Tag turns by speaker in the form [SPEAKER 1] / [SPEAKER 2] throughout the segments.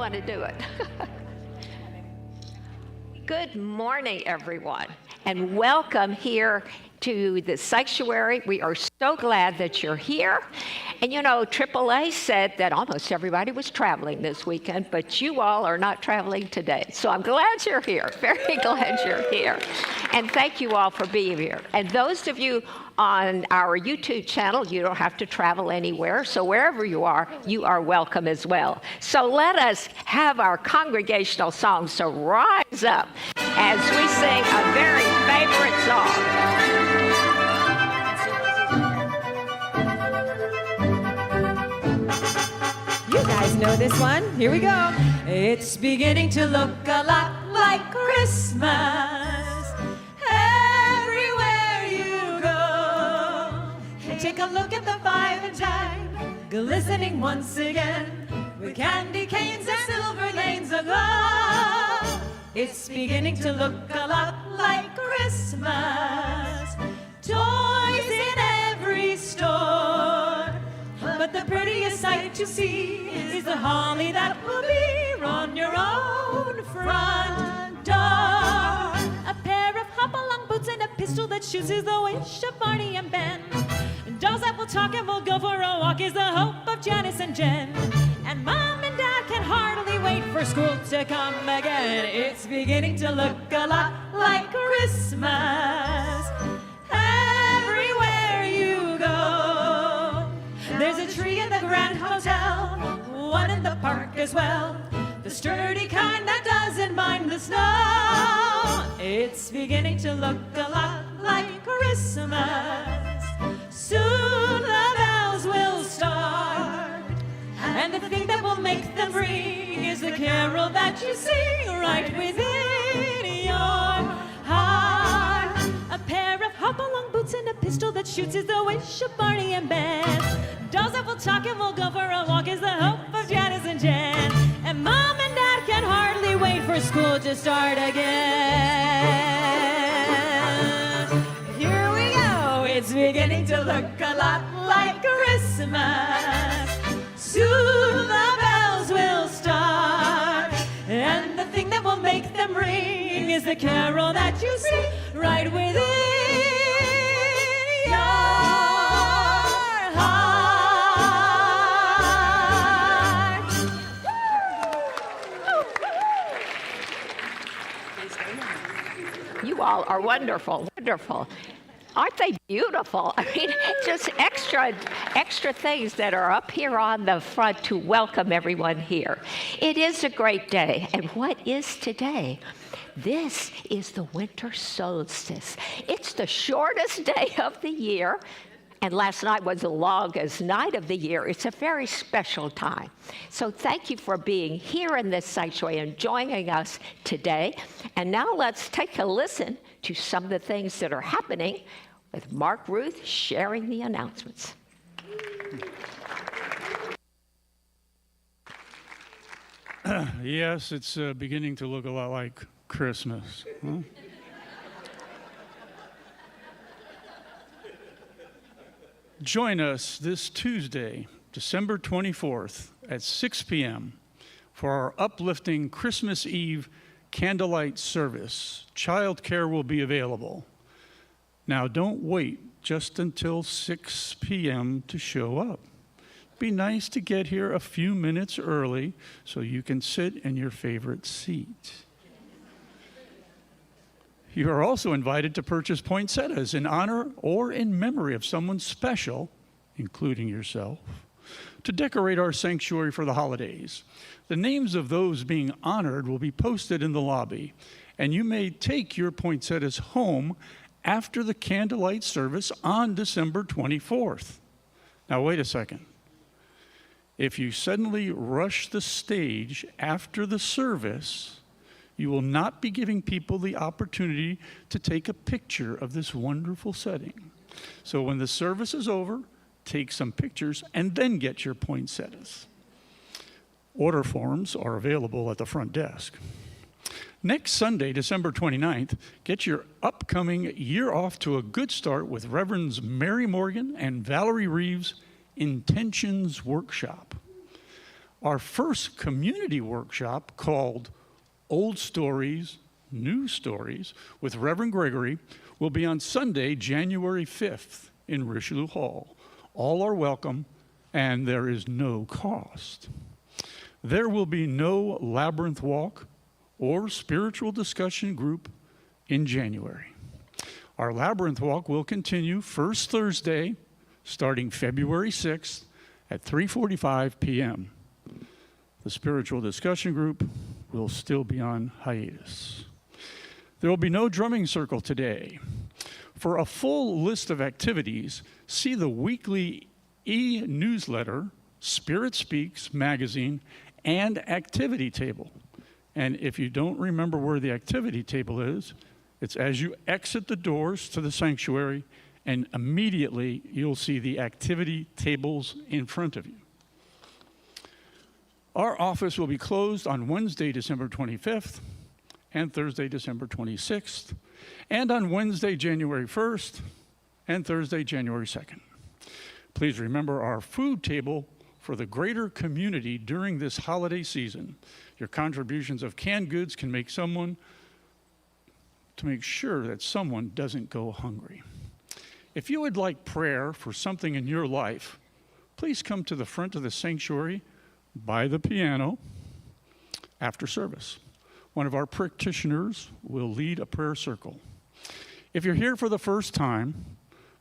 [SPEAKER 1] want to do it. Good morning, everyone, and welcome here to the sanctuary. We are so glad that you're here. And you know, AAA said that almost everybody was traveling this weekend, but you all are not traveling today. So I'm glad you're here, very glad you're here. And thank you all for being here. And those of you on our YouTube channel, you don't have to travel anywhere. So wherever you are welcome as well. So let us have our congregational song. So rise up as we sing a very favorite song.
[SPEAKER 2] You guys know this one. Here we go. It's beginning to look a lot like Christmas everywhere you go. Take a look at the Valentine glistening once again with candy canes and silver lanes aglow. It's beginning to look a lot like Christmas. Toys in every store. But the prettiest sight to see is the holly that will be on your own front door. A pair of hop-along boots and a pistol that shoots is the wish of Barney and Ben. Dolls that will talk and will go for a walk is the hope of Janice and Jen. And Mom and Dad can hardly wait for school to come again. It's beginning to look a lot like Christmas everywhere you go. There's a tree in the Grand Hotel, one in the park as well, the sturdy kind that doesn't mind the snow. It's beginning to look a lot like Christmas. Soon the bells will start, and the thing that will make them ring is the carol that you sing right within your heart. A pair of hop-along boots and a pistol that shoots is the wish of Barney and Ben. Dolls that will talk and will go for a walk is the hope of Janice and Jen. And Mom and Dad can hardly wait for school to start again. Here we go. It's beginning to look a lot like Christmas. Soon the bells will start, and the thing that will make them ring is the carol that you sing right within your heart.
[SPEAKER 1] You all are wonderful, wonderful. Aren't they beautiful? I mean, just extra things that are up here on the front to welcome everyone here. It is a great day. And what is today? This is the winter solstice. It's the shortest day of the year. And last night was the longest night of the year. It's a very special time. So thank you for being here in this sanctuary and joining us today. And now let's take a listen to some of the things that are happening with Mark Ruth sharing the announcements.
[SPEAKER 3] Yes, it's beginning to look a lot like Christmas. Huh? Join us this Tuesday, December 24th at 6 p.m. for our uplifting Christmas Eve candlelight service. Childcare will be available. Now, don't wait just until 6 p.m. to show up. Be nice to get here a few minutes early so you can sit in your favorite seat. You are also invited to purchase poinsettias in honor or in memory of someone special, including yourself, to decorate our sanctuary for the holidays. The names of those being honored will be posted in the lobby, and you may take your poinsettias home after the candlelight service on December 24th. Now, wait a second. If you suddenly rush the stage after the service, you will not be giving people the opportunity to take a picture of this wonderful setting. So when the service is over, take some pictures and then get your poinsettias. Order forms are available at the front desk. Next Sunday, December 29th, get your upcoming year off to a good start with Reverends Mary Morgan and Valerie Reeves' Intentions Workshop. Our first community workshop, called Old Stories, New Stories, with Reverend Gregory, will be on Sunday, January 5th in Richelieu Hall. All are welcome, and there is no cost. There will be no labyrinth walk or spiritual discussion group in January. Our labyrinth walk will continue first Thursday, starting February 6th at 3:45 p.m. The spiritual discussion group will still be on hiatus. There will be no drumming circle today. For a full list of activities, see the weekly e-newsletter, Spirit Speaks magazine, and activity table. And if you don't remember where the activity table is, it's as you exit the doors to the sanctuary, and immediately you'll see the activity tables in front of you. Our office will be closed on Wednesday, December 25th, and Thursday, December 26th, and on Wednesday, January 1st, and Thursday, January 2nd. Please remember our food table for the greater community during this holiday season. Your contributions of canned goods can make sure that someone doesn't go hungry. If you would like prayer for something in your life, please come to the front of the sanctuary by the piano after service. One of our practitioners will lead a prayer circle. If you're here for the first time,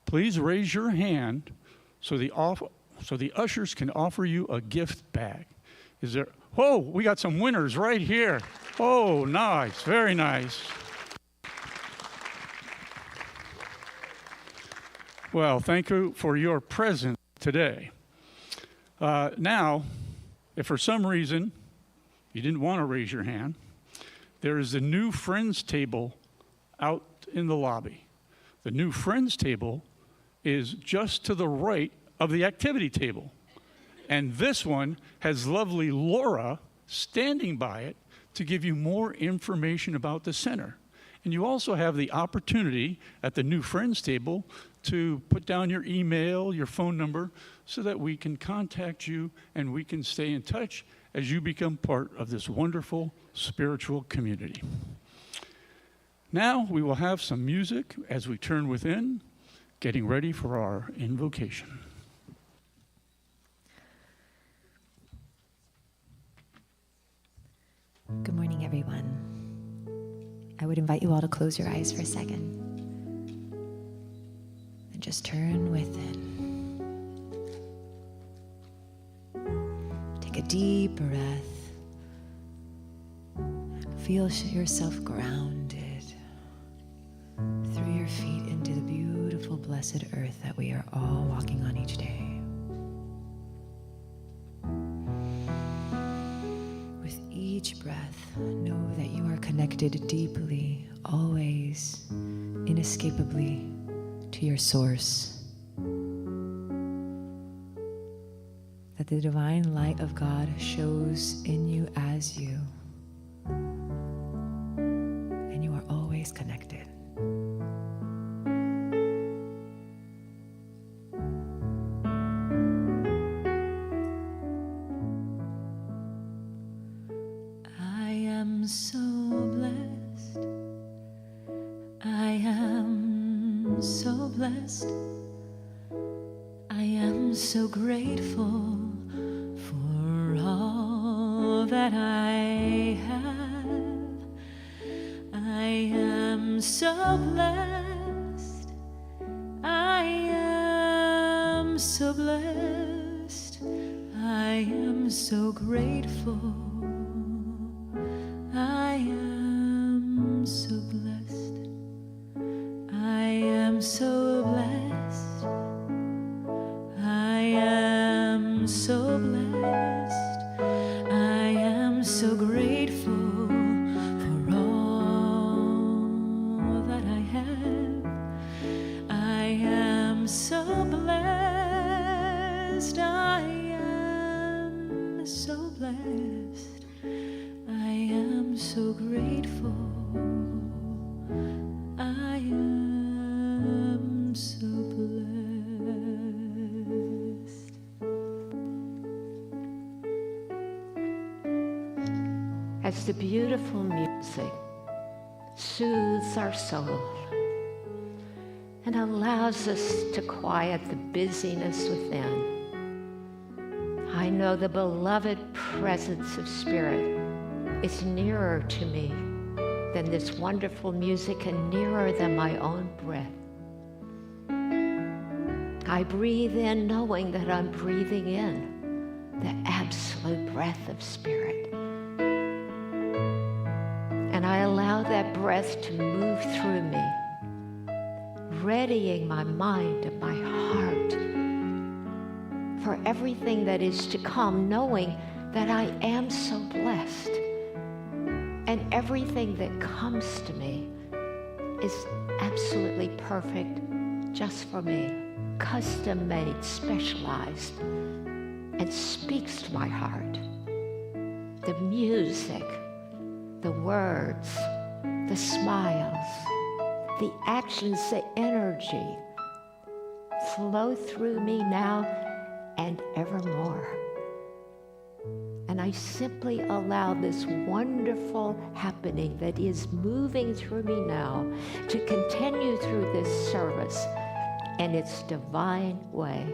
[SPEAKER 3] please raise your hand so the ushers can offer you a gift bag. Oh, we got some winners right here. Oh, nice, very nice. Well, thank you for your presence today. Now, if for some reason you didn't want to raise your hand, there is a new Friends table out in the lobby. The new Friends table is just to the right of the activity table. And this one has lovely Laura standing by it to give you more information about the center. And you also have the opportunity at the new Friends table to put down your email, your phone number, so that we can contact you and we can stay in touch as you become part of this wonderful spiritual community. Now we will have some music as we turn within, getting ready for our invocation.
[SPEAKER 4] Good morning, everyone. I would invite you all to close your eyes for a second and just turn within. Take a deep breath. Feel yourself grounded through your feet into the beautiful, blessed earth that we are all walking on each day. With each breath, know that you are connected deeply, always, inescapably to your source. That the divine light of God shows in you as you. And you are always connected. I am so blessed. I am so blessed. I am so grateful for all that I have. I am so blessed. I am so blessed. I am so grateful. I am so blessed. I am so blessed. I am so blessed. I am so grateful for all that I have. I am so blessed. I am so blessed. I am so grateful. I am so blessed.
[SPEAKER 1] as the beautiful music soothes our soul and allows us to quiet the busyness within. I know the beloved presence of Spirit is nearer to me than this wonderful music and nearer than my own breath. I breathe in knowing that I'm breathing in the absolute breath of Spirit. And I allow that breath to move through me, readying my mind and my heart for everything that is to come, knowing that I am so blessed. And everything that comes to me is absolutely perfect just for me, custom-made, specialized, and speaks to my heart. The music, the words, the smiles, the actions, the energy flow through me now and evermore. And I simply allow this wonderful happening that is moving through me now to continue through this service in its divine way.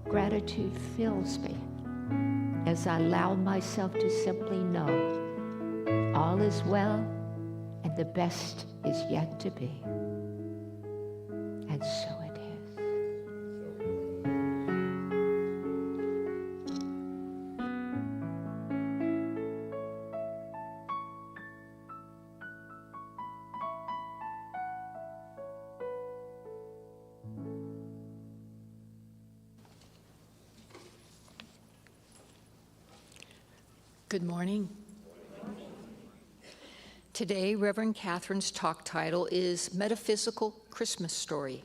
[SPEAKER 1] Gratitude fills me as I allow myself to simply know all is well and the best is yet to be. And so it is.
[SPEAKER 5] Good morning. Today, Reverend Katherine's talk title is Metaphysical Christmas Story.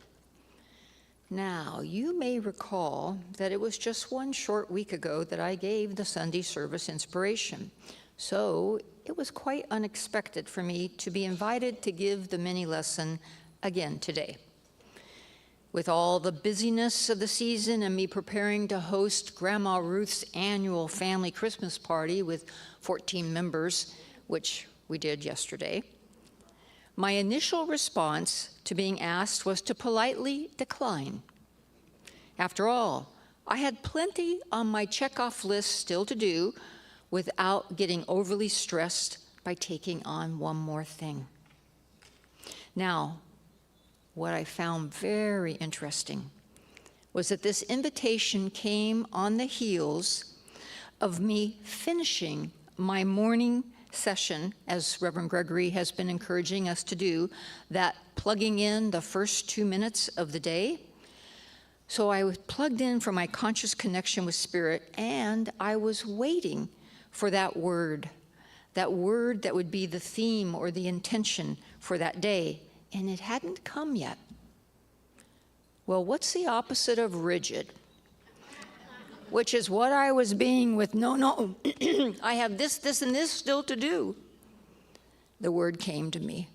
[SPEAKER 5] Now, you may recall that it was just one short week ago that I gave the Sunday service inspiration, so it was quite unexpected for me to be invited to give the mini lesson again today. With all the busyness of the season and me preparing to host Grandma Ruth's annual family Christmas party with 14 members, which we did yesterday, my initial response to being asked was to politely decline. After all, I had plenty on my checkoff list still to do without getting overly stressed by taking on one more thing. Now, what I found very interesting was that this invitation came on the heels of me finishing my morning session, as Reverend Gregory has been encouraging us to do, that plugging in the first 2 minutes of the day. So I was plugged in for my conscious connection with Spirit, and I was waiting for that word that would be the theme or the intention for that day. And it hadn't come yet. Well, what's the opposite of rigid? Which is what I was being with, no, I have this, and this still to do. The word came to me.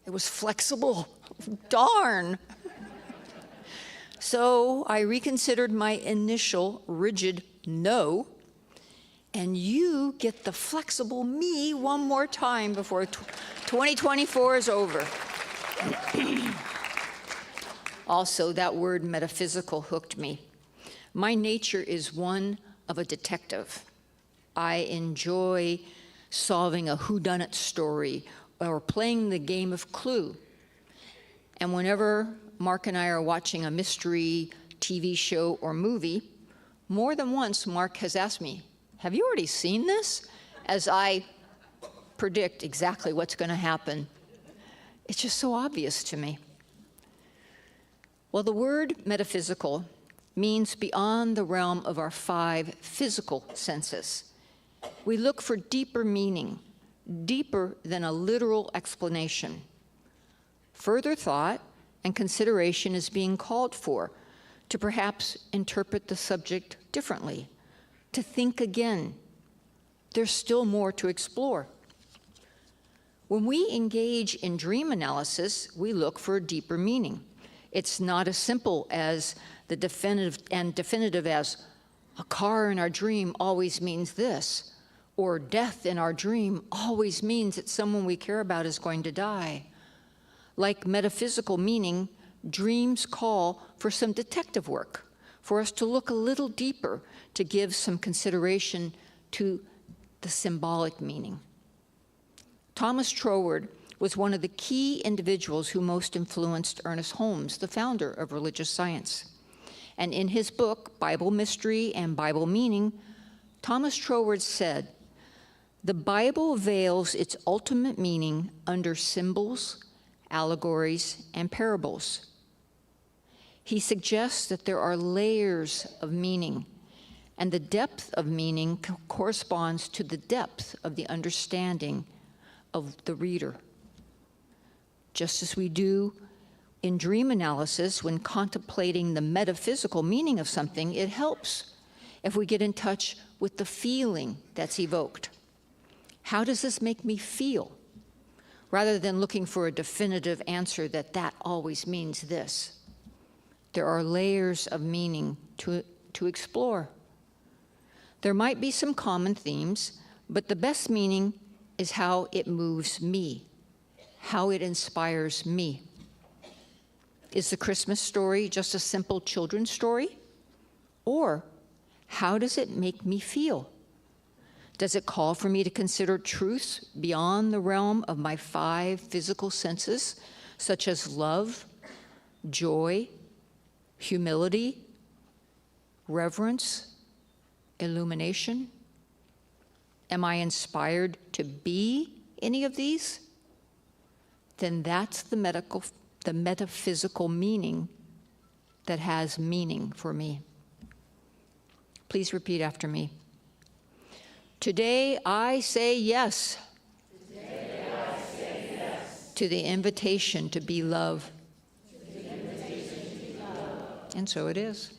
[SPEAKER 5] It was flexible. Darn. So I reconsidered my initial rigid no, and you get the flexible me one more time before 2024 is over. Also, that word metaphysical hooked me. My nature is one of a detective. I enjoy solving a whodunit story or playing the game of Clue. And whenever Mark and I are watching a mystery TV show or movie, more than once Mark has asked me, "Have you already seen this?" As I predict exactly what's going to happen. It's just so obvious to me. Well, the word metaphysical means beyond the realm of our 5 physical senses. We look for deeper meaning, deeper than a literal explanation. Further thought and consideration is being called for to perhaps interpret the subject differently, to think again. There's still more to explore. When we engage in dream analysis, we look for a deeper meaning. It's not as simple as the definitive as a car in our dream always means this, or death in our dream always means that someone we care about is going to die. Like metaphysical meaning, dreams call for some detective work, for us to look a little deeper, to give some consideration to the symbolic meaning. Thomas Troward was one of the key individuals who most influenced Ernest Holmes, the founder of religious science. And in his book, Bible Mystery and Bible Meaning, Thomas Troward said, "The Bible veils its ultimate meaning under symbols, allegories, and parables." He suggests that there are layers of meaning, and the depth of meaning corresponds to the depth of the understanding of the reader. Just as we do in dream analysis when contemplating the metaphysical meaning of something, it helps if we get in touch with the feeling that's evoked. How does this make me feel? Rather than looking for a definitive answer that always means this. There are layers of meaning to explore. There might be some common themes, but the best meaning is how it moves me, how it inspires me. Is the Christmas story just a simple children's story? Or how does it make me feel? Does it call for me to consider truths beyond the realm of my 5 physical senses, such as love, joy, humility, reverence, illumination? Am I inspired to be any of these? Then that's the metaphysical meaning that has meaning for me. Please repeat after me. Today I say yes.
[SPEAKER 2] Today I say yes.
[SPEAKER 5] To the invitation to be love.
[SPEAKER 2] To the invitation to be love.
[SPEAKER 5] And so it is.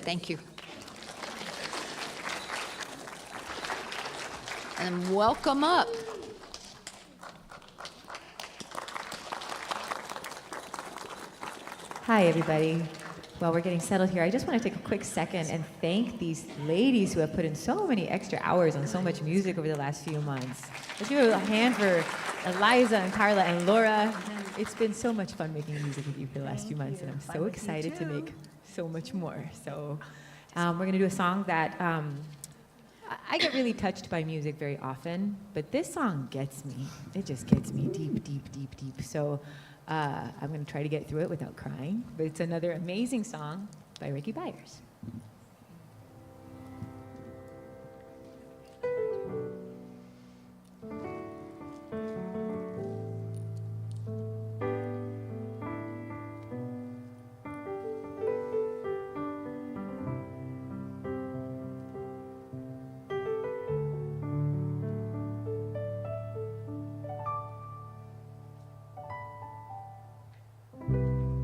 [SPEAKER 5] Thank you. And welcome up.
[SPEAKER 4] Hi, everybody. While we're getting settled here, I just want to take a quick second and thank these ladies who have put in so many extra hours on so much music over the last few months. Let's give a hand for Eliza and Carla and Laura. It's been so much fun making music with you for the last few months, and I'm so excited to make so much more. So we're going to do a song that I get really touched by music very often, but this song gets me. It just gets me deep, deep, deep, deep. So I'm going to try to get through it without crying, but it's another amazing song by Ricky Byers.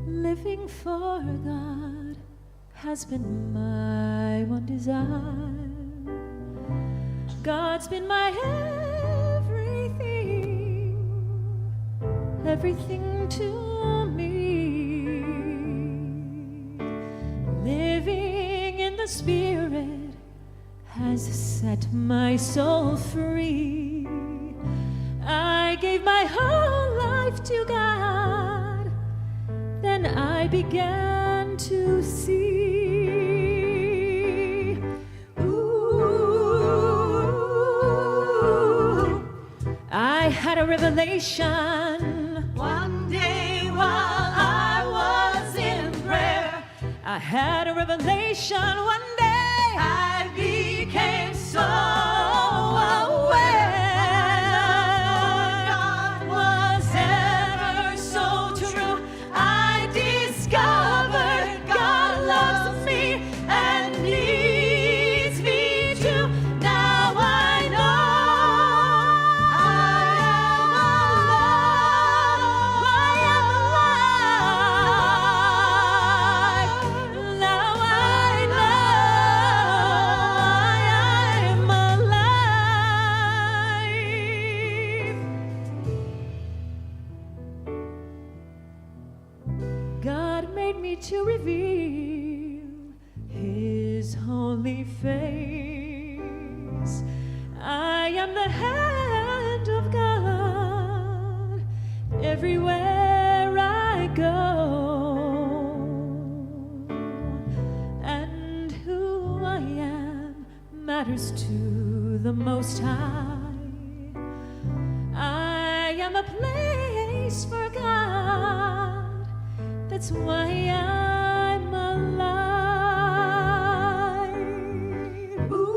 [SPEAKER 2] Living for God has been my one desire. God's been my everything to me. Living in the Spirit has set my soul free. I gave my whole life to God, then I began to see. Ooh, I had a revelation one day while I was in prayer. I had a revelation one day. I became so aware. God was ever so true. I discovered God loves me and needs me too. Now I know I am alive. Now I know I am alive. matters to the Most High. I am a place for God. That's why I'm alive. Ooh,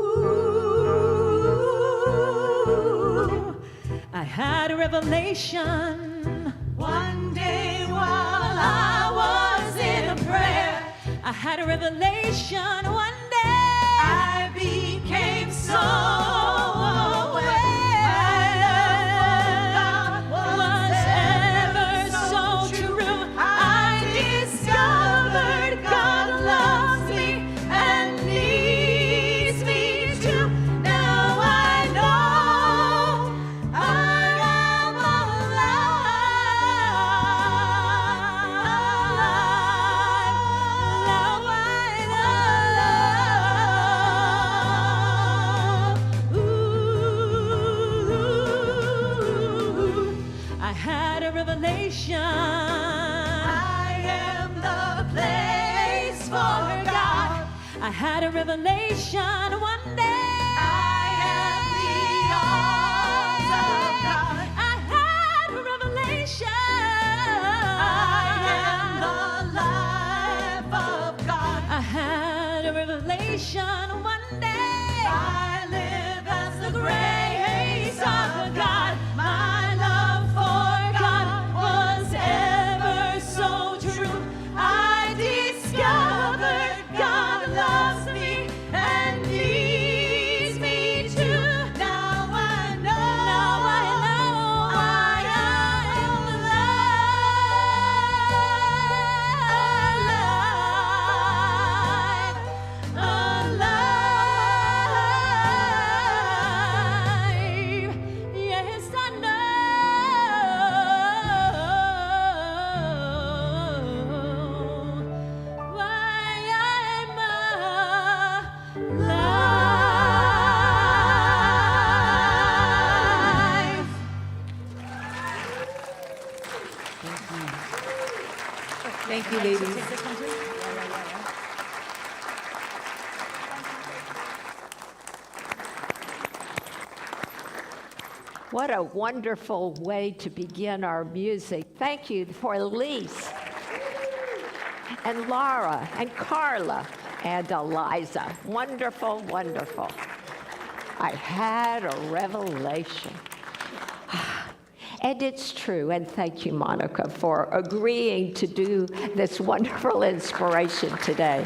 [SPEAKER 2] I had a revelation one day while I was in prayer. I had a revelation one day. I became so aware. God was ever so true. I discovered God loves me and needs me too. Now I know I am alive. Ooh, I had a revelation. I am the place for God. I had a revelation one day. I am the arms of God. I had a revelation. I am the life of God. I had a revelation one day. I live as the grace of God. My love for God was ever so true. I discovered God loves me and needs me too. Now I know I am alive. Yes, I know why I'm alive.
[SPEAKER 4] Thank you, ladies.
[SPEAKER 1] What a wonderful way to begin our music. Thank you for Elise and Laura and Carla and Eliza. Wonderful, wonderful. I had a revelation. And it's true, and thank you, Monica, for agreeing to do this wonderful inspiration today.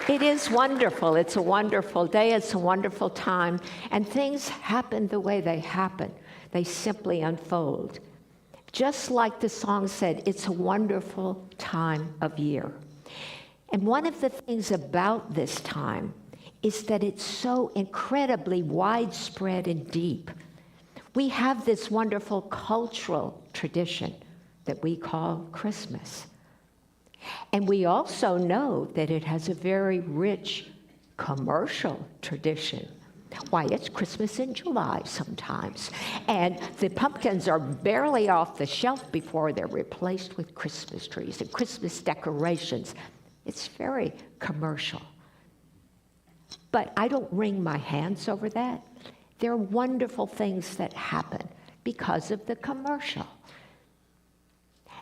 [SPEAKER 1] It is wonderful. It's a wonderful day. It's a wonderful time. And things happen the way they happen. They simply unfold. Just like the song said, it's a wonderful time of year. And one of the things about this time is that it's so incredibly widespread and deep. We have this wonderful cultural tradition that we call Christmas. And we also know that it has a very rich commercial tradition. Why, it's Christmas in July sometimes. And the pumpkins are barely off the shelf before they're replaced with Christmas trees and Christmas decorations. It's very commercial. But I don't wring my hands over that. There are wonderful things that happen because of the commercial.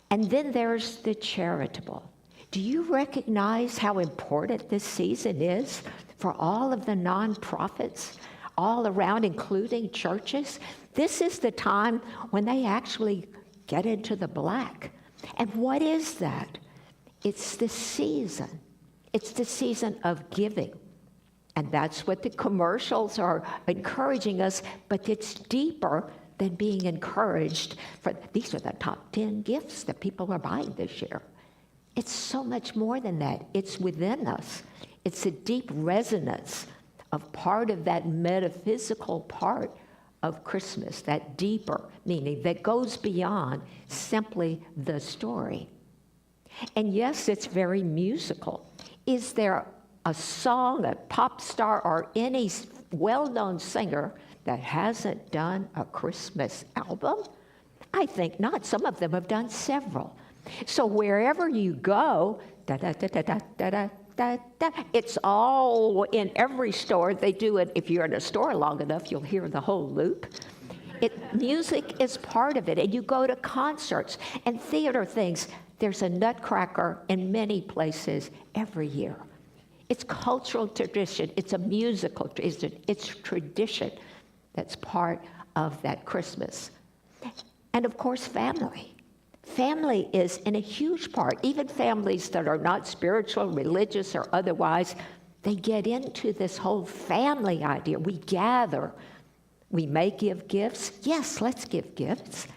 [SPEAKER 1] And then there's the charitable. Do you recognize how important this season is for all of the nonprofits all around, including churches? This is the time when they actually get into the black. And what is that? It's the season. It's the season of giving. And that's what the commercials are encouraging us, but it's deeper than being encouraged for, these are the top 10 gifts that people are buying this year. It's so much more than that. It's within us. It's a deep resonance of part of that metaphysical part of Christmas, that deeper meaning that goes beyond simply the story. And yes, it's very musical. Is there a song, a pop star, or any well-known singer that hasn't done a Christmas album? I think not. Some of them have done several. So wherever you go, da da da da da da da da, da. It's all in every store. They do it. If you're in a store long enough, you'll hear the whole loop. Music is part of it. And you go to concerts and theater things. There's a nutcracker in many places every year. It's cultural tradition. It's a musical tradition. It's tradition that's part of that Christmas. And of course, family. Family is in a huge part. Even families that are not spiritual, religious, or otherwise, they get into this whole family idea. We gather. We may give gifts. Yes, let's give gifts.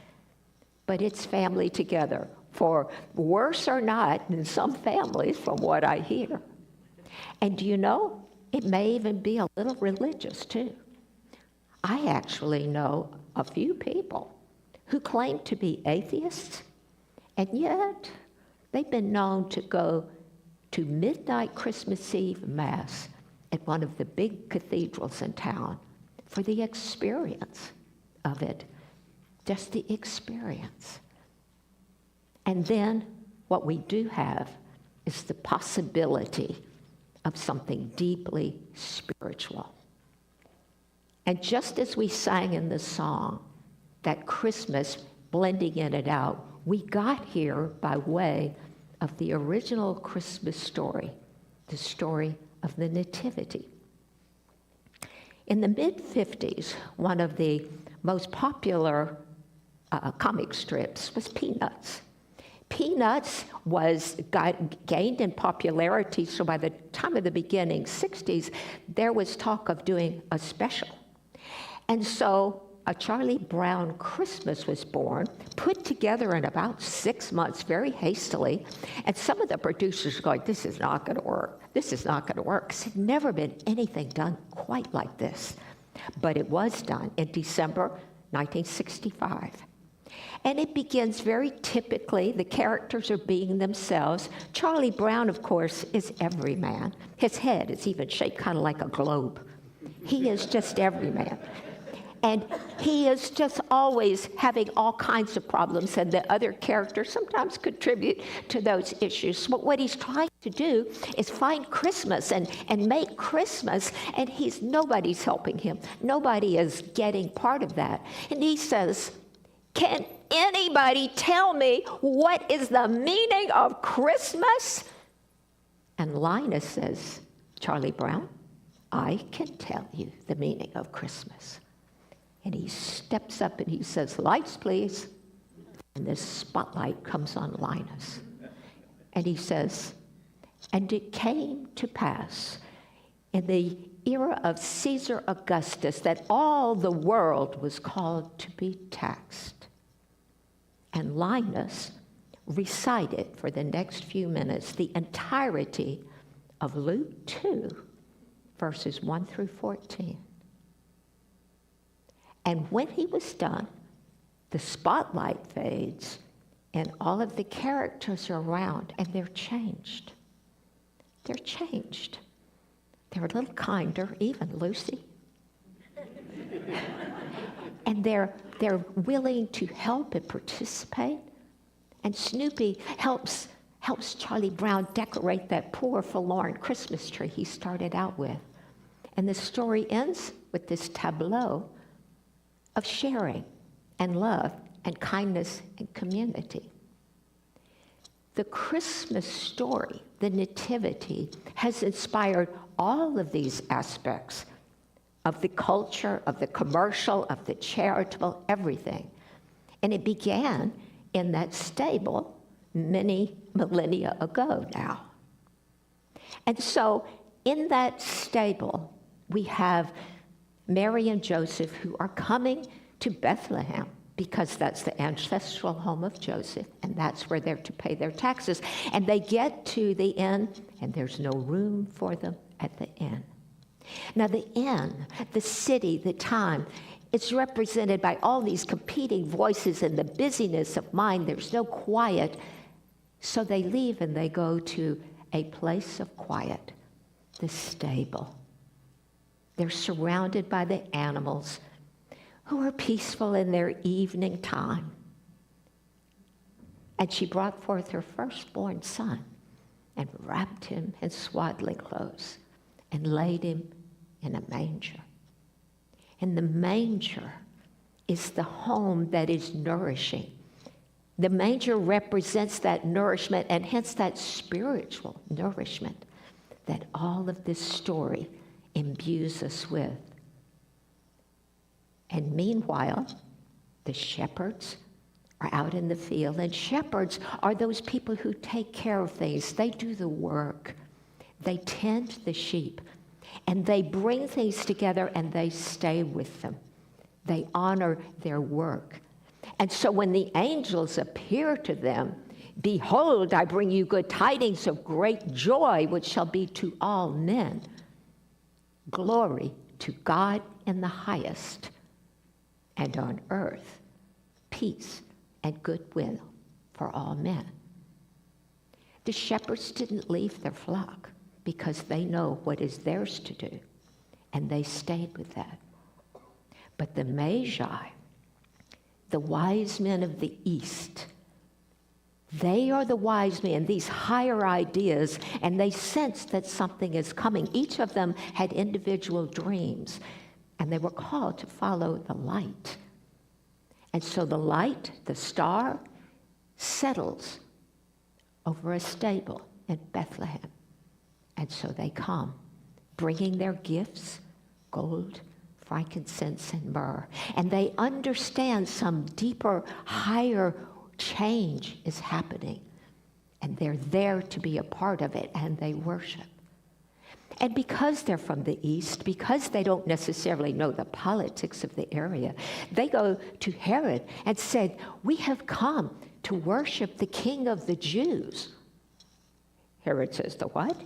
[SPEAKER 1] But it's family together. For worse or not, in some families, from what I hear. And do you know, it may even be a little religious too. I actually know a few people who claim to be atheists, and yet they've been known to go to midnight Christmas Eve Mass at one of the big cathedrals in town for the experience of it, just the experience. And then what we do have is the possibility of something deeply spiritual. And just as we sang in the song, that Christmas blending in and out, we got here by way of the original Christmas story, the story of the Nativity. In the mid-50s, one of the most popular comic strips was Peanuts. Peanuts gained in popularity, so by the time of the beginning, 60s, there was talk of doing a special. And so a Charlie Brown Christmas was born, put together in about 6 months, very hastily, and some of the producers were going, this is not going to work. This is not going to work, because there'd never been anything done quite like this. But it was done in December 1965. And it begins very typically, the characters are being themselves. Charlie Brown, of course, is everyman. His head is even shaped kind of like a globe. He is just everyman. And he is just always having all kinds of problems, and the other characters sometimes contribute to those issues. But what he's trying to do is find Christmas and make Christmas, and nobody's helping him. Nobody is getting part of that. And he says, can anybody tell me what is the meaning of Christmas? And Linus says, Charlie Brown, I can tell you the meaning of Christmas. And he steps up and he says, lights, please. And this spotlight comes on Linus. And he says, and it came to pass in the era of Caesar Augustus that all the world was called to be taxed. And Linus recited for the next few minutes the entirety of Luke 2, verses 1 through 14. And when he was done, the spotlight fades and all of the characters are around, and they're changed. They're changed. They're a little kinder, even Lucy. And they're willing to help and participate. And Snoopy helps Charlie Brown decorate that poor forlorn Christmas tree he started out with. And the story ends with this tableau of sharing and love and kindness and community. The Christmas story, the Nativity, has inspired all of these aspects of the culture, of the commercial, of the charitable, everything. And it began in that stable many millennia ago now. And so in that stable, we have Mary and Joseph, who are coming to Bethlehem because that's the ancestral home of Joseph, and that's where they're to pay their taxes. And they get to the inn, and there's no room for them at the inn. Now the inn, the city, the time, it's represented by all these competing voices and the busyness of mind. There's no quiet. So they leave and they go to a place of quiet, the stable. They're surrounded by the animals who are peaceful in their evening time. And she brought forth her firstborn son and wrapped him in swaddling clothes and laid him in a manger. And the manger is the home that is nourishing. The manger represents that nourishment and hence that spiritual nourishment that all of this story imbues us with. And meanwhile, the shepherds are out in the field, and shepherds are those people who take care of things. They do the work. They tend the sheep, and they bring things together and they stay with them. They honor their work. And so when the angels appear to them, behold, I bring you good tidings of great joy, which shall be to all men. Glory to God in the highest, and on earth, peace and goodwill for all men. The shepherds didn't leave their flock because they know what is theirs to do, and they stayed with that. But the Magi, the wise men of the East, they are the wise men, these higher ideas, and they sense that something is coming. Each of them had individual dreams, and they were called to follow the light. And so the light, the star, settles over a stable in Bethlehem. And so they come, bringing their gifts, gold, frankincense, and myrrh. And they understand some deeper, higher change is happening. And they're there to be a part of it, and they worship. And because they're from the East, because they don't necessarily know the politics of the area, they go to Herod and said, we have come to worship the King of the Jews. Herod says, the what?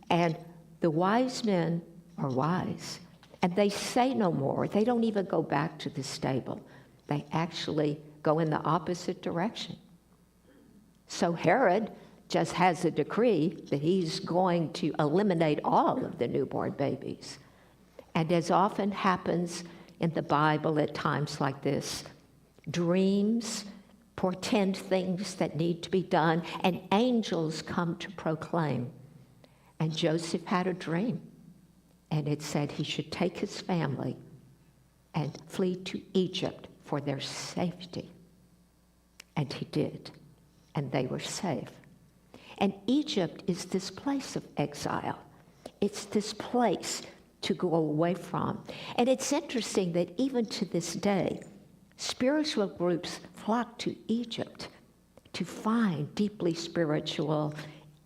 [SPEAKER 1] And the wise men are wise, and they say no more. They don't even go back to the stable. They actually go in the opposite direction. So Herod just has a decree that he's going to eliminate all of the newborn babies. And as often happens in the Bible at times like this, dreams portend things that need to be done, and angels come to proclaim. And Joseph had a dream, and it said he should take his family and flee to Egypt for their safety. And he did, and they were safe. And Egypt is this place of exile. It's this place to go away from. And it's interesting that even to this day, spiritual groups flock to Egypt to find deeply spiritual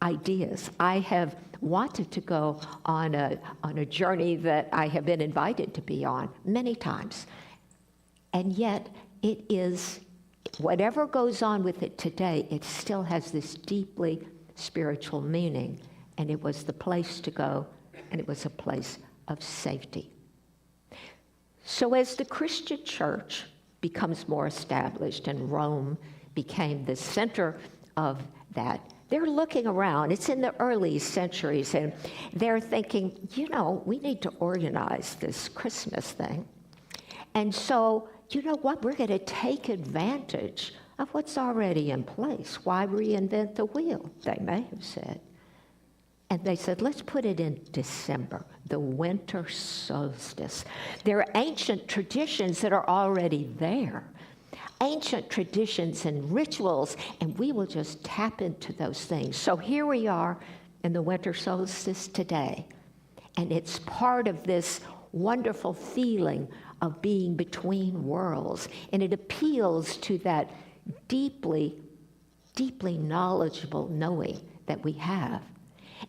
[SPEAKER 1] ideas. I have wanted to go on a journey that I have been invited to be on many times. And yet it is, whatever goes on with it today, it still has this deeply spiritual meaning. And it was the place to go, and it was a place of safety. So as the Christian church becomes more established and Rome became the center of that, they're looking around. It's in the early centuries, and they're thinking, we need to organize this Christmas thing. And so, you know what? We're going to take advantage of what's already in place. Why reinvent the wheel, they may have said. And they said, let's put it in December, the winter solstice. There are ancient traditions that are already there. Ancient traditions and rituals, and we will just tap into those things. So here we are in the winter solstice today, and it's part of this wonderful feeling of being between worlds, and it appeals to that deeply, deeply knowledgeable knowing that we have.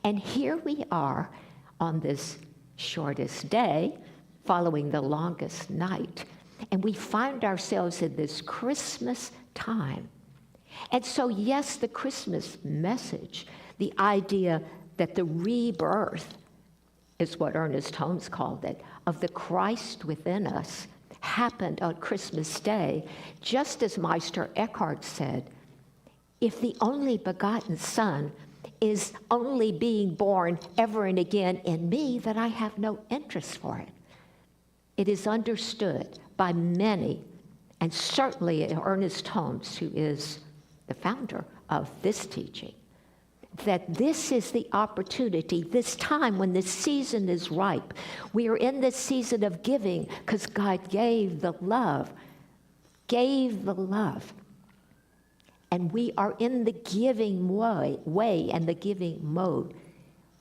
[SPEAKER 1] And here we are on this shortest day, following the longest night, and we find ourselves in this Christmas time. And so, yes, the Christmas message, the idea that the rebirth is what Ernest Holmes called it, of the Christ within us, happened on Christmas Day, just as Meister Eckhart said, if the only begotten Son is only being born ever and again in me, then I have no interest for it. It is understood by many, and certainly Ernest Holmes, who is the founder of this teaching, that this is the opportunity, this time when the season is ripe. We are in this season of giving because God gave the love. And we are in the giving way and the giving mode.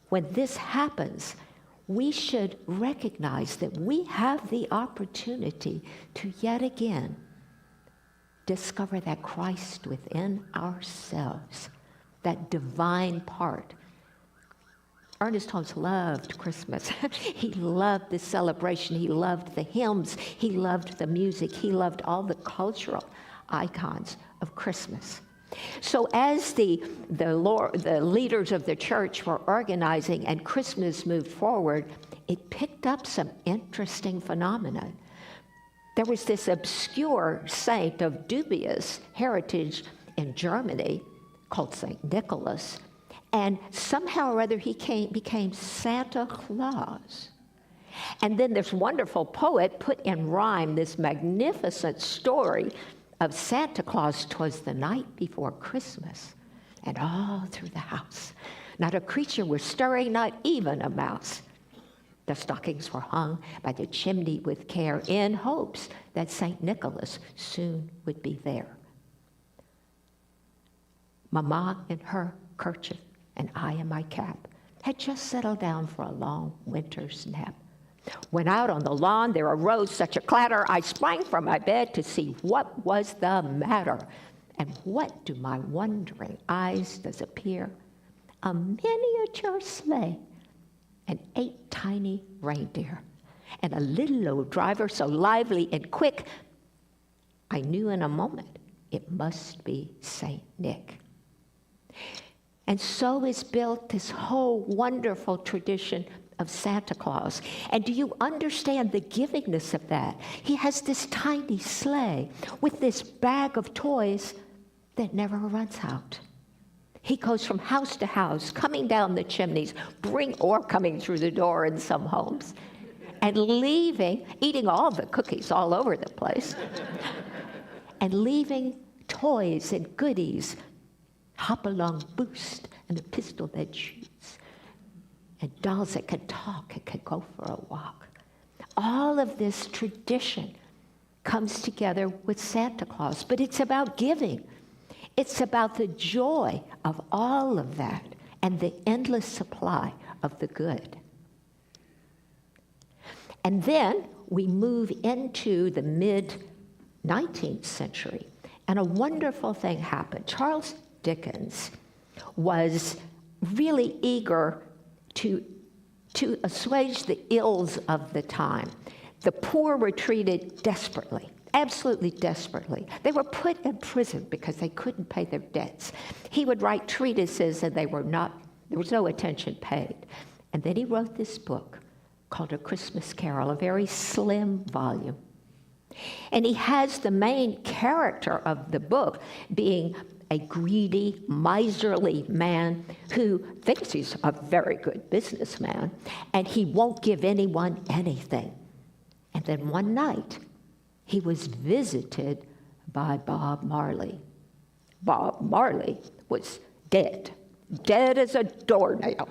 [SPEAKER 1] When this happens, we should recognize that we have the opportunity to yet again discover that Christ within ourselves, that divine part. Ernest Holmes loved Christmas. He loved the celebration. He loved the hymns. He loved the music. He loved all the cultural icons of Christmas. So as the leaders of the church were organizing and Christmas moved forward, it picked up some interesting phenomena. There was this obscure saint of dubious heritage in Germany called St. Nicholas, and somehow or other he became Santa Claus. And then this wonderful poet put in rhyme this magnificent story of Santa Claus. 'Twas the night before Christmas, and all through the house not a creature was stirring, not even a mouse. The stockings were hung by the chimney with care, in hopes that St. Nicholas soon would be there. Mama in her kerchief and I in my cap had just settled down for a long winter's nap. When out on the lawn there arose such a clatter, I sprang from my bed to see what was the matter. And what do my wondering eyes does appear? A miniature sleigh and 8 tiny reindeer, and a little old driver so lively and quick, I knew in a moment it must be Saint Nick. And so is built this whole wonderful tradition of Santa Claus. And do you understand the givingness of that? He has this tiny sleigh with this bag of toys that never runs out. He goes from house to house, coming down the chimneys, or coming through the door in some homes, and leaving, eating all the cookies all over the place, and leaving toys and goodies, hop-along boost and a pistol that shoots, and dolls that can talk and can go for a walk. All of this tradition comes together with Santa Claus, but it's about giving. It's about the joy of all of that and the endless supply of the good. And then we move into the mid-19th century, and a wonderful thing happened. Charles Dickens was really eager to assuage the ills of the time. The poor were treated desperately. Absolutely desperately. They were put in prison because they couldn't pay their debts. He would write treatises and there was no attention paid. And then he wrote this book called A Christmas Carol, a very slim volume. And he has the main character of the book being a greedy, miserly man who thinks he's a very good businessman, and he won't give anyone anything. And then one night, he was visited by Bob Marley. Bob Marley was dead as a doornail.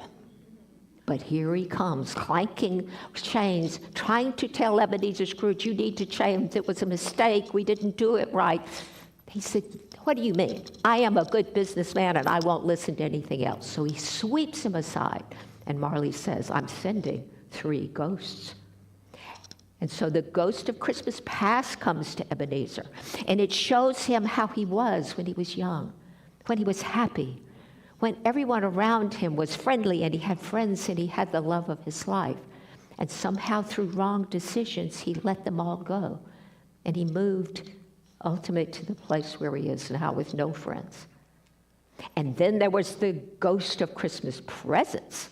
[SPEAKER 1] But here he comes, clanking chains, trying to tell Ebenezer Scrooge, you need to change, it was a mistake, we didn't do it right. He said, what do you mean? I am a good businessman and I won't listen to anything else. So he sweeps him aside, and Marley says, I'm sending 3 ghosts. And so the ghost of Christmas past comes to Ebenezer, and it shows him how he was when he was young, when he was happy, when everyone around him was friendly and he had friends and he had the love of his life. And somehow through wrong decisions, he let them all go. And he moved ultimately to the place where he is now with no friends. And then there was the ghost of Christmas presents.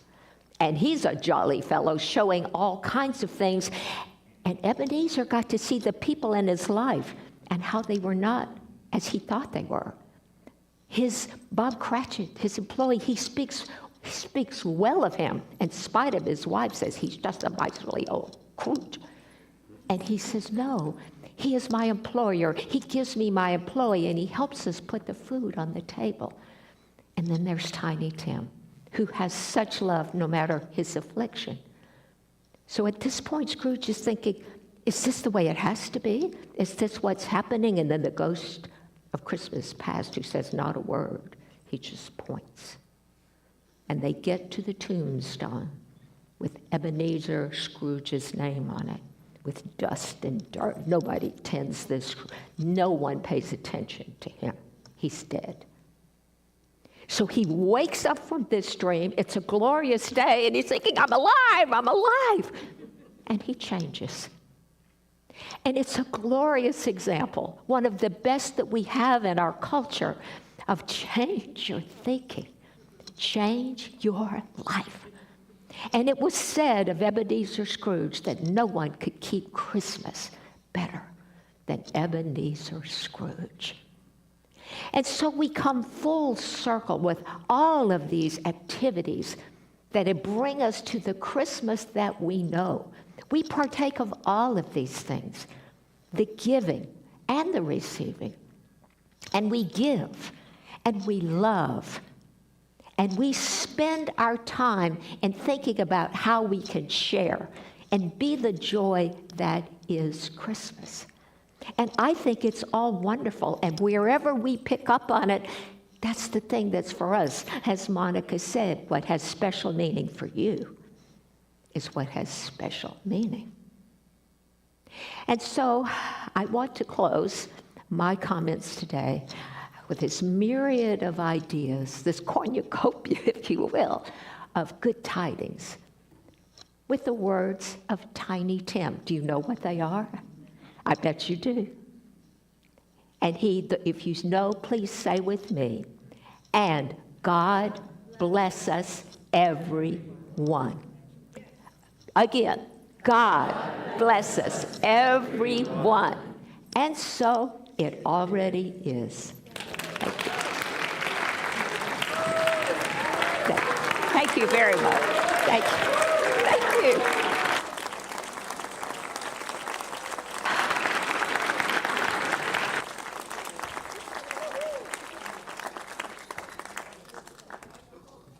[SPEAKER 1] And he's a jolly fellow showing all kinds of things. And Ebenezer got to see the people in his life and how they were not as he thought they were. Bob Cratchit, his employee, he speaks well of him, in spite of his wife says he's just a miserly old coot. And he says, no, he is my employer. He gives me my employee, and he helps us put the food on the table. And then there's Tiny Tim, who has such love no matter his affliction. So at this point, Scrooge is thinking, is this the way it has to be? Is this what's happening? And then the ghost of Christmas past, who says not a word, he just points. And they get to the tombstone with Ebenezer Scrooge's name on it, with dust and dirt. Nobody tends this. No one pays attention to him. He's dead. So he wakes up from this dream. It's a glorious day, and he's thinking, I'm alive, I'm alive. And he changes. And it's a glorious example, one of the best that we have in our culture, of change your thinking, change your life. And it was said of Ebenezer Scrooge that no one could keep Christmas better than Ebenezer Scrooge. And so we come full circle with all of these activities that bring us to the Christmas that we know. We partake of all of these things, the giving and the receiving. And we give, and we love, and we spend our time in thinking about how we can share and be the joy that is Christmas. And I think it's all wonderful, and wherever we pick up on it, that's the thing that's for us. As Monica said, what has special meaning for you is what has special meaning. And so I want to close my comments today with this myriad of ideas, this cornucopia, if you will, of good tidings, with the words of Tiny Tim. Do you know what they are? I bet you do. And if you know, please say with me, and God bless us everyone. Again, God bless us everyone. And so it already is. Thank you. Thank you very much. Thank you. Thank you.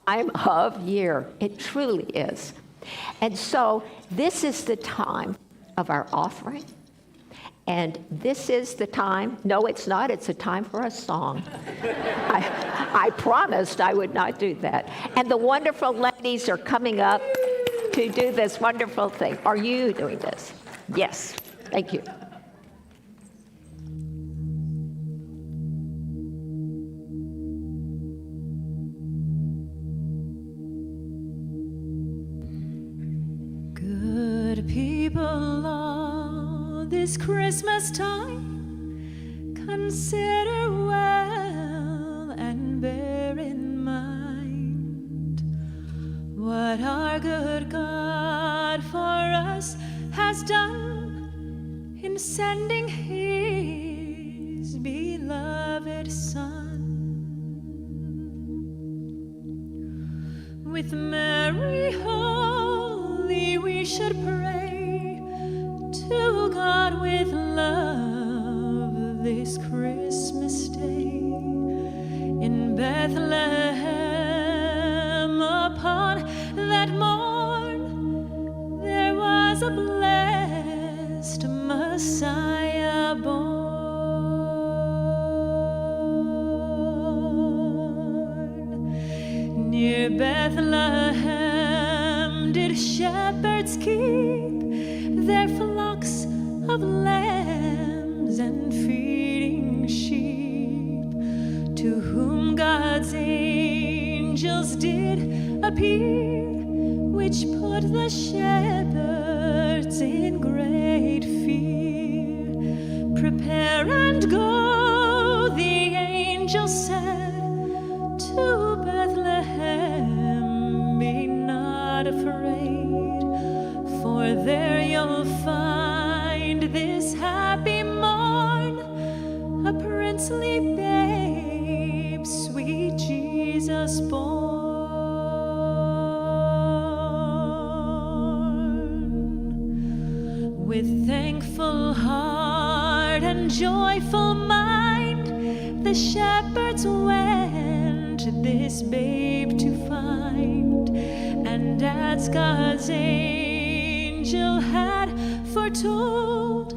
[SPEAKER 1] Time of year. It truly is. And so this is the time of our offering. And this is the time, no, it's not, it's a time for a song. I promised I would not do that. And the wonderful ladies are coming up to do this wonderful thing. Are you doing this? Yes. Thank you.
[SPEAKER 2] People all this Christmas time, consider well and bear in mind what our good God for us has done in sending his beloved Son. With Mary holy we should pray to God with love this Christmas day. In Bethlehem upon that morn there was a blessed Messiah born. Near Bethlehem did shepherds keep their flocks of lambs and feeding sheep, to whom God's angels did appear, which put the shepherds in great fear. Prepare and go, the angel said, to Bethlehem, be not afraid, for there you'll find this happy morn a princely babe, sweet Jesus born. With thankful heart and joyful mind, the shepherds went this babe to find. And as God's angel had foretold,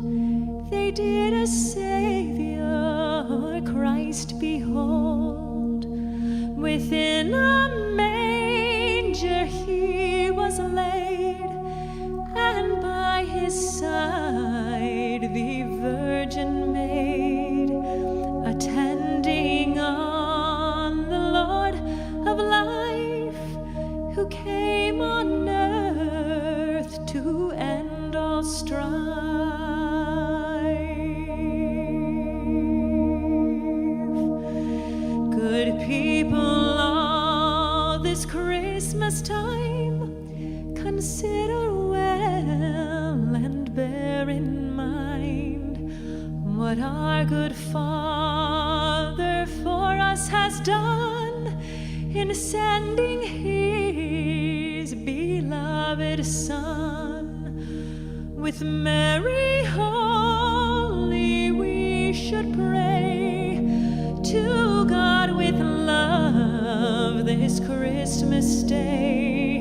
[SPEAKER 2] they did a Savior, Christ behold. Within a manger he was laid, and by his side the Virgin Maid, attending on the Lord of life, who came on earth to end all strife. Good people, all this Christmas time, consider well and bear in mind what our good Father for us has done in sending his beloved Son. With Mary holy we should pray to God with love this Christmas day.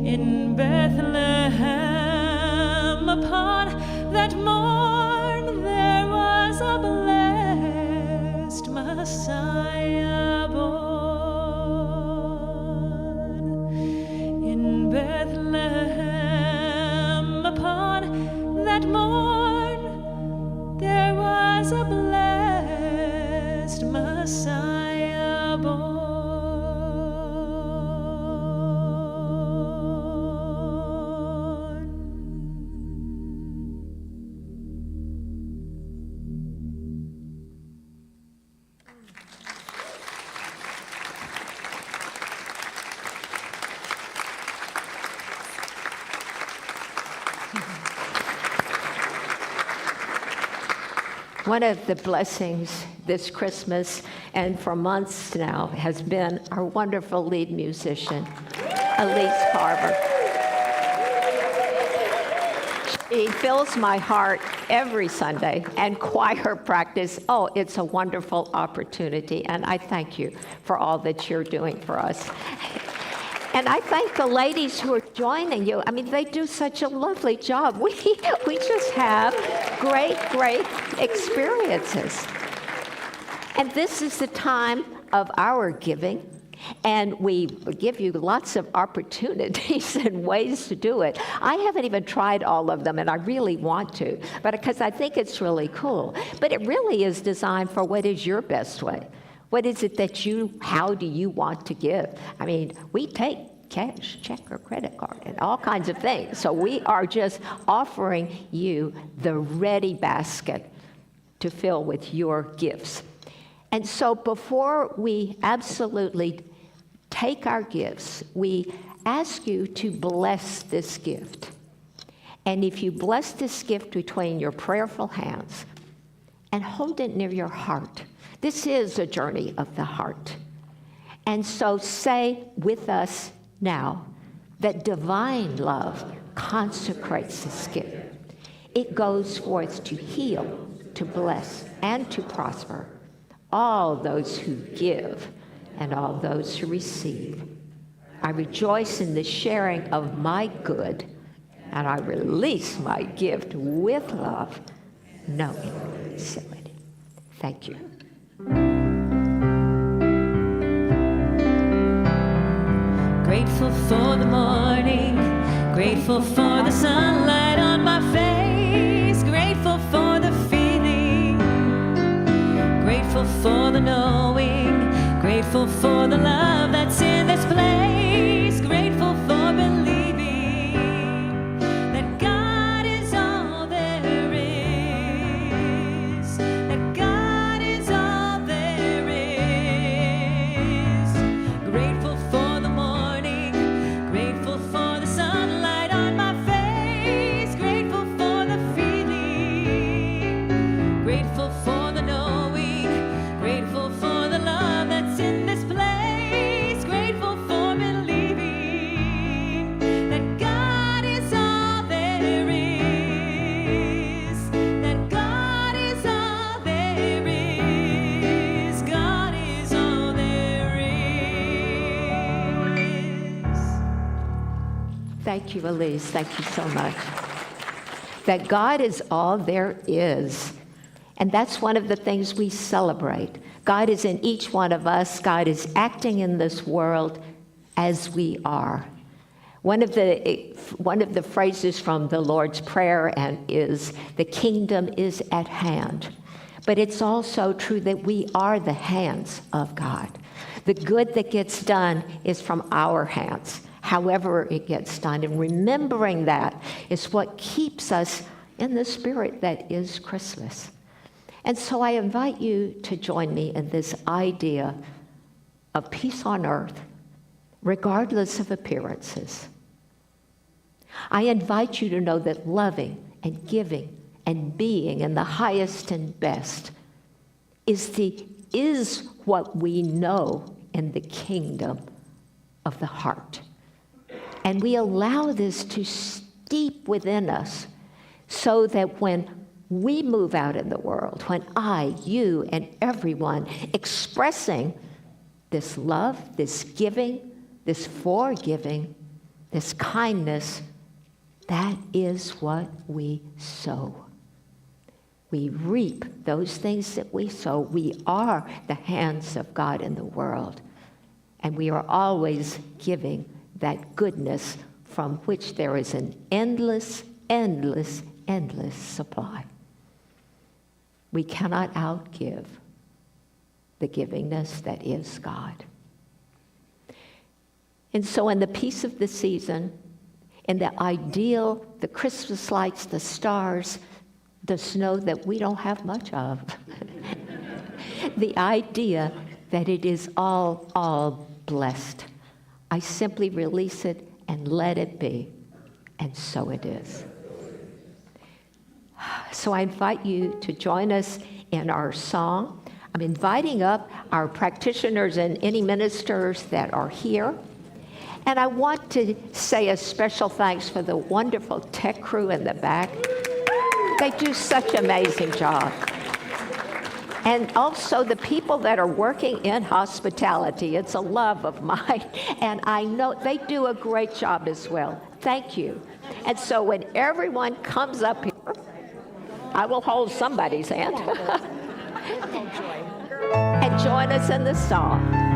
[SPEAKER 2] In Bethlehem upon that morn there was a blessed Messiah born. In Bethlehem upon that morn there was a blessed Messiah born.
[SPEAKER 1] One of the blessings this Christmas and for months now has been our wonderful lead musician, Elise Carver. She fills my heart every Sunday, and choir practice, oh, it's a wonderful opportunity, and I thank you for all that you're doing for us. And I thank the ladies who are joining you. I mean, they do such a lovely job. We just have great experiences. And this is the time of our giving, and we give you lots of opportunities and ways to do it. I haven't even tried all of them, and I really want to, but because I think it's really cool. But it really is designed for what is your best way. What is it that how do you want to give? I mean, we take cash, check, or credit card, and all kinds of things. So we are just offering you the ready basket to fill with your gifts. And so before we absolutely take our gifts, we ask you to bless this gift. And if you bless this gift between your prayerful hands and hold it near your heart, this is a journey of the heart. And so say with us now that divine love consecrates this gift. It goes forth to heal, to bless, and to prosper all those who give and all those who receive. I rejoice in the sharing of my good, and I release my gift with love, knowing it's it. Thank you.
[SPEAKER 2] Grateful for the morning, grateful for the sunlight on my face, grateful for the feeling, grateful for the knowing, grateful for the love that's in this place, grateful for believing that God is all there is, that God is all there is. Grateful for the morning, grateful for the sunlight on my face, grateful for the feeling, grateful for the knowing, grateful for the love that's in this place,
[SPEAKER 1] Thank you, Elise. Thank you so much. That God is all there is. And that's one of the things we celebrate. God is in each one of us. God is acting in this world as we are. One of the phrases from the Lord's Prayer is, the kingdom is at hand. But it's also true that we are the hands of God. The good that gets done is from our hands, however it gets done. And remembering that is what keeps us in the spirit that is Christmas. And so I invite you to join me in this idea of peace on earth, regardless of appearances. I invite you to know that loving and giving and being in the highest and best is what we know in the kingdom of the heart. And we allow this to steep within us so that when we move out in the world, when I, you, and everyone expressing this love, this giving, this forgiving, this kindness, that is what we sow. We reap those things that we sow. We are the hands of God in the world. And we are always giving that goodness from which there is an endless, endless, endless supply. We cannot outgive the givingness that is God. And so in the peace of the season, in the ideal, the Christmas lights, the stars, the snow that we don't have much of, the idea that it is all blessed, I simply release it and let it be, and so it is. So I invite you to join us in our song. I'm inviting up our practitioners and any ministers that are here. And I want to say a special thanks for the wonderful tech crew in the back. They do such an amazing job. And also the people that are working in hospitality. It's a love of mine. And I know they do a great job as well. Thank you. And so when everyone comes up here, I will hold somebody's hand and join us in the song.